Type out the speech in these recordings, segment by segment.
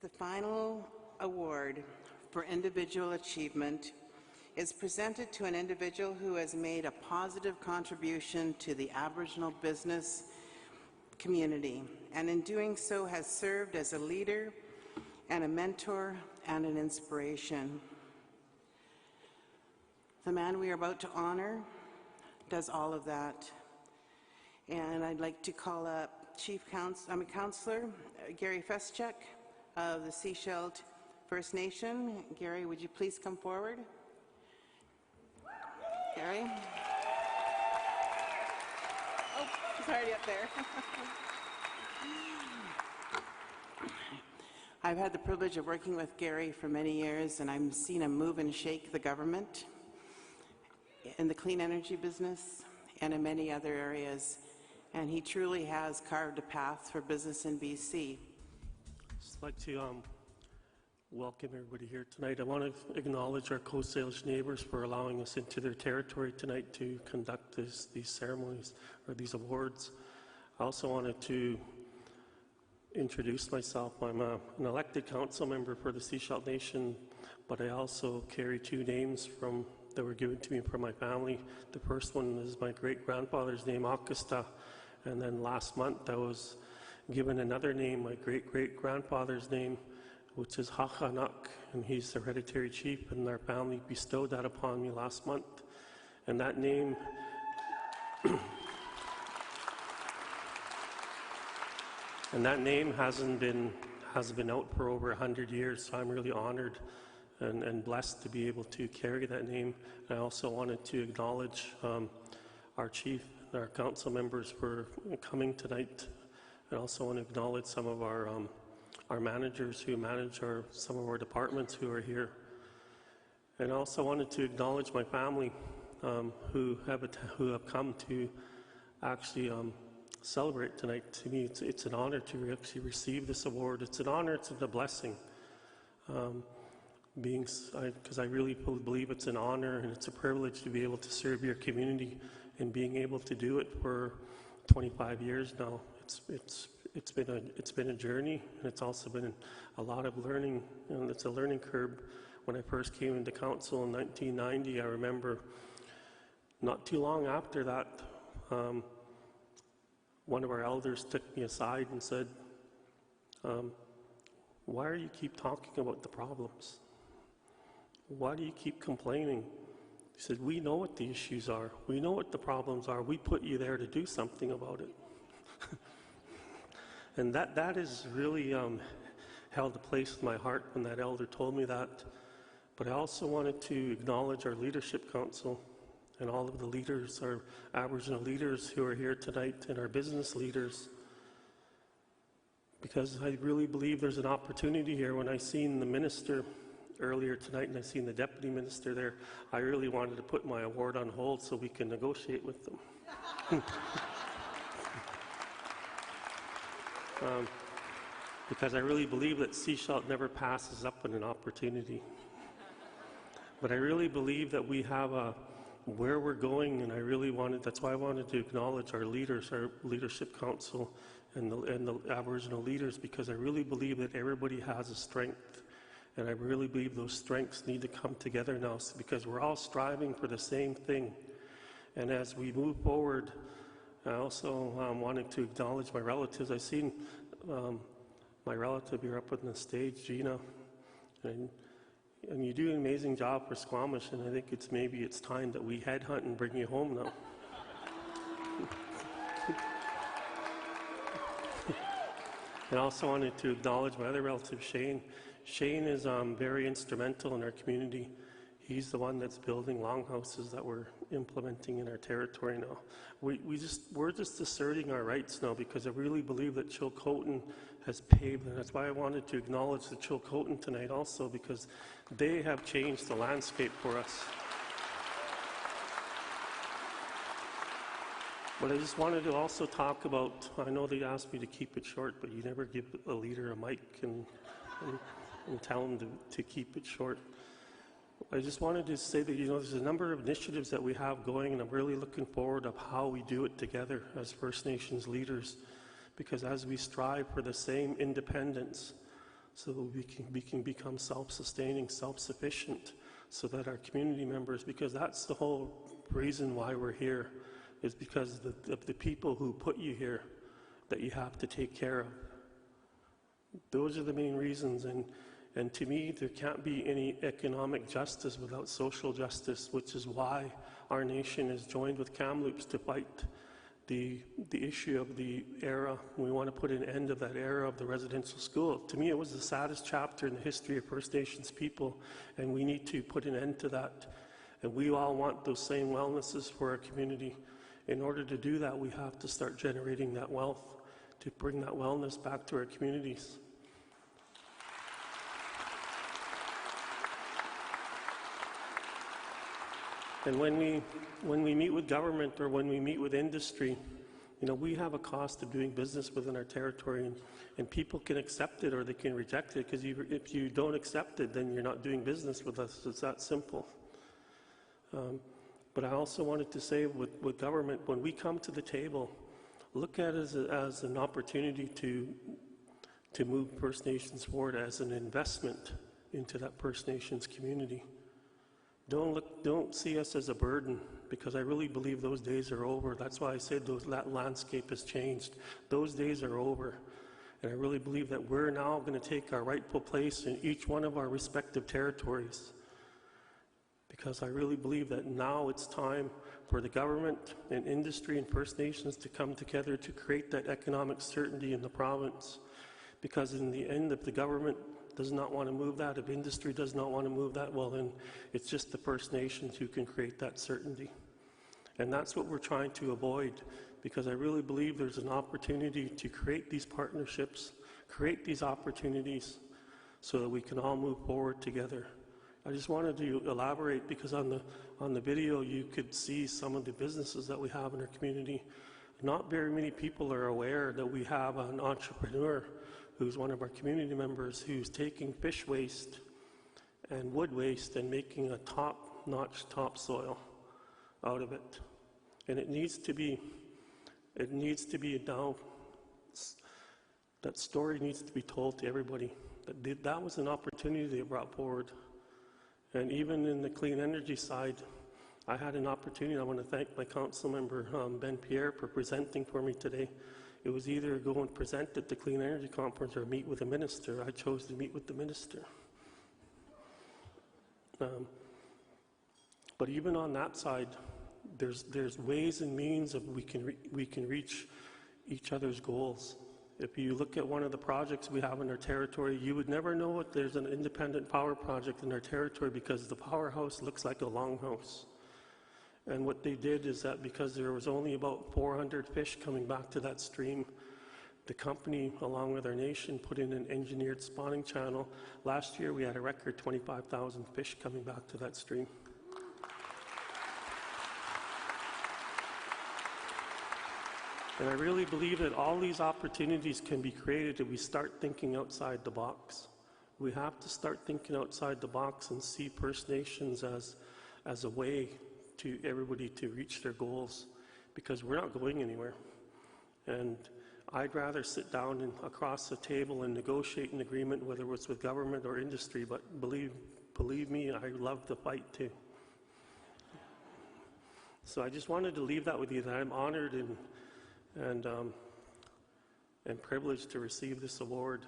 The final award for individual achievement is presented to an individual who has made a positive contribution to the Aboriginal business community, and in doing so has served as a leader and a mentor and an inspiration. The man we are about to honor does all of that. And I'd like to call up Councillor Gary Feschuk of the Sechelt First Nation. Gary, would you please come forward? Gary? Oh, he's already up there. I've had the privilege of working with Gary for many years, and I've seen him move and shake the government in the clean energy business and in many other areas. And he truly has carved a path for business in BC. I'd like to welcome everybody here tonight. I want to acknowledge our Coast Salish neighbours for allowing us into their territory tonight to conduct these ceremonies or these awards. I also wanted to introduce myself. I'm an elected council member for the Sechelt Nation, but I also carry two names that were given to me from my family. The first one is my great-grandfather's name, Augusta, and then last month I was given another name, my great-great-grandfather's name, which is Hachanak, and he's the hereditary chief, and our family bestowed that upon me last month. And that name has been out for over 100 years, so I'm really honored and blessed to be able to carry that name. I also wanted to acknowledge our chief, our council members for coming tonight. I also want to acknowledge some of our managers who manage some of our departments who are here. And I also wanted to acknowledge my family who have come to actually celebrate tonight. To me, it's an honor to actually receive this award. It's an honor, it's a blessing. Because I really believe it's an honor and it's a privilege to be able to serve your community, and being able to do it for 25 years now. It's been a journey, and it's also been a lot of learning, and it's a learning curve. When I first came into council in 1990, I remember not too long after that, one of our elders took me aside and said, why are you keep talking about the problems? Why do you keep complaining? He said, we know what the issues are. We know what the problems are. We put you there to do something about it. And that has really held a place in my heart when that elder told me that. But I also wanted to acknowledge our leadership council and all of the leaders, our Aboriginal leaders who are here tonight, and our business leaders, because I really believe there's an opportunity here. When I seen the minister earlier tonight and I seen the deputy minister there, I really wanted to put my award on hold so we can negotiate with them. Because I really believe that Sechelt never passes up on an opportunity. But I really believe that we have where we're going, and that's why I wanted to acknowledge our leaders, our leadership council, and the Aboriginal leaders, because I really believe that everybody has a strength. And I really believe those strengths need to come together now, because we're all striving for the same thing. And as we move forward, I also wanted to acknowledge my relatives. I've seen my relative here up on the stage, Gina, and you do an amazing job for Squamish, and I think maybe it's time that we headhunt and bring you home now. And I also wanted to acknowledge my other relative, Shane. Shane is very instrumental in our community. He's the one that's building longhouses that we're implementing in our territory now. We're just asserting our rights now, because I really believe that Chilcotin has paved, and that's why I wanted to acknowledge the Chilcotin tonight also, because they have changed the landscape for us. But I just wanted to also talk about, I know they asked me to keep it short, but you never give a leader a mic and tell them to keep it short. I just wanted to say that, there's a number of initiatives that we have going, and I'm really looking forward to how we do it together as First Nations leaders, because as we strive for the same independence, so we can become self-sustaining, self-sufficient, so that our community members, because that's the whole reason why we're here, is because of the people who put you here that you have to take care of. Those are the main reasons, and to me, there can't be any economic justice without social justice, which is why our nation has joined with Kamloops to fight the issue of the era. We want to put an end to that era of the residential school. To me, it was the saddest chapter in the history of First Nations people, and we need to put an end to that. And we all want those same wellnesses for our community. In order to do that, we have to start generating that wealth to bring that wellness back to our communities. And when we meet with government or when we meet with industry, you know, we have a cost of doing business within our territory, and people can accept it or they can reject it, because if you don't accept it, then you're not doing business with us. It's that simple. But I also wanted to say with government, when we come to the table, look at it as an opportunity to move First Nations forward, as an investment into that First Nations community. Don't see us as a burden, because I really believe those days are over. That's why I said that landscape has changed. Those days are over. And I really believe that we're now going to take our rightful place in each one of our respective territories. Because I really believe that now it's time for the government and industry and First Nations to come together to create that economic certainty in the province. Because in the end, if the government does not want to move that, if industry does not want to move that, well then it's just the First Nations who can create that certainty. And that's what we're trying to avoid, because I really believe there's an opportunity to create these partnerships, create these opportunities, so that we can all move forward together. I just wanted to elaborate, because on the video you could see some of the businesses that we have in our community. Not very many people are aware that we have an entrepreneur who's one of our community members, who's taking fish waste and wood waste and making a top-notch topsoil out of it. And it needs to be now, that story needs to be told to everybody. That was an opportunity they brought forward. And even in the clean energy side, I had an opportunity. I want to thank my council member, Ben Pierre, for presenting for me today. It was either go and present at the Clean Energy Conference or meet with a minister. I chose to meet with the minister. But even on that side, there's ways and means of we can reach each other's goals. If you look at one of the projects we have in our territory, you would never know if there's an independent power project in our territory, because the powerhouse looks like a longhouse. And what they did is that because there was only about 400 fish coming back to that stream, the company, along with our nation, put in an engineered spawning channel. Last year we had a record 25,000 fish coming back to that stream. And I really believe that all these opportunities can be created if we start thinking outside the box. We have to start thinking outside the box and see First Nations as a way to everybody to reach their goals, because we're not going anywhere. And I'd rather sit down across the table and negotiate an agreement, whether it's with government or industry, but believe me, I love to fight too. So I just wanted to leave that with you, that I'm honored and privileged to receive this award.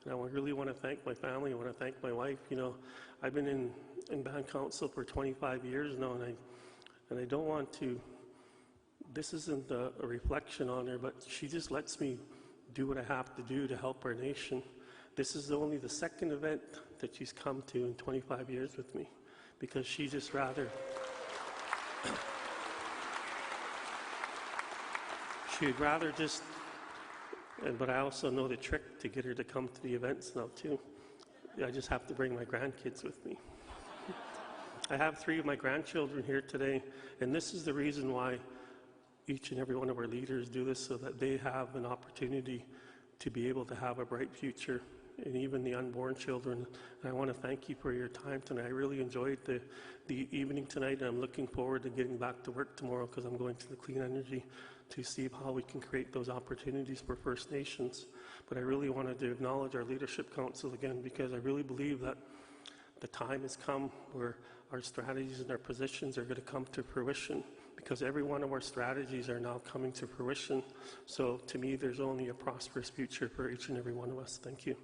And I really want to thank my family. I want to thank my wife. You know, I've been in band council for 25 years now, and I don't want to, this isn't a reflection on her, but she just lets me do what I have to do to help our nation. This is only the second event that she's come to in 25 years with me, because she just rather, she'd rather just, but I also know the trick to get her to come to the events now too. I just have to bring my grandkids with me. I have 3 of my grandchildren here today, and this is the reason why each and every one of our leaders do this, so that they have an opportunity to be able to have a bright future, and even the unborn children. And I want to thank you for your time tonight. I really enjoyed the evening tonight, and I'm looking forward to getting back to work tomorrow, because I'm going to the Clean Energy to see how we can create those opportunities for First Nations. But I really wanted to acknowledge our Leadership Council again, because I really believe that the time has come where our strategies and our positions are going to come to fruition, because every one of our strategies are now coming to fruition. So to me, there's only a prosperous future for each and every one of us. Thank you.